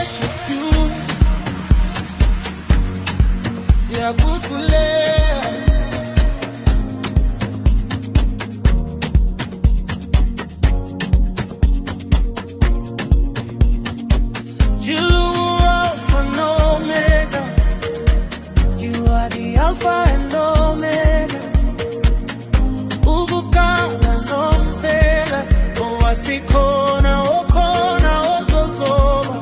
worship you. Siyakuthule. Alpha and Omega, Ukukala nompela, owasikhona okhona ozozoba.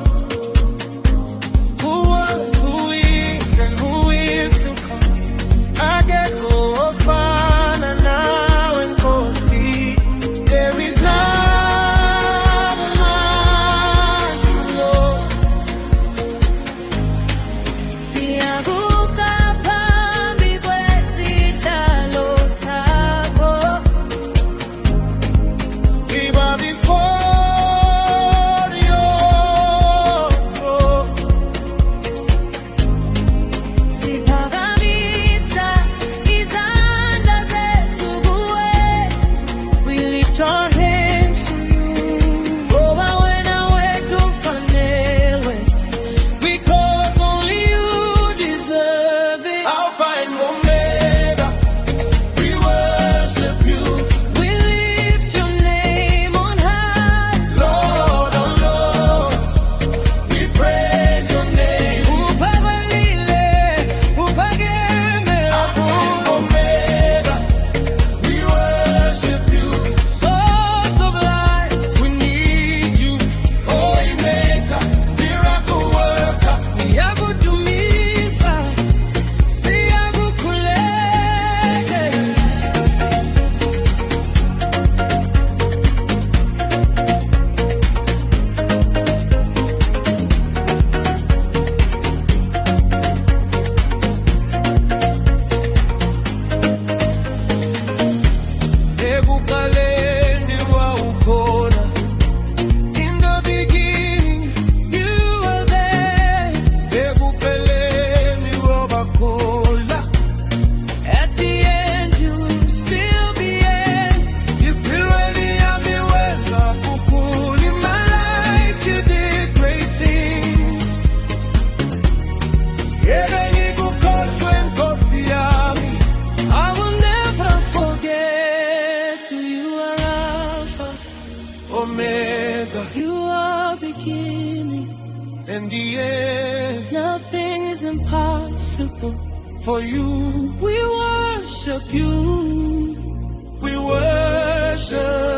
Who was, who is, and who is to come. Akekho ofana nawe Nkosi. There is none like you, Lord. Omega, you are beginning and the end. Nothing is impossible For you, we worship you. we worship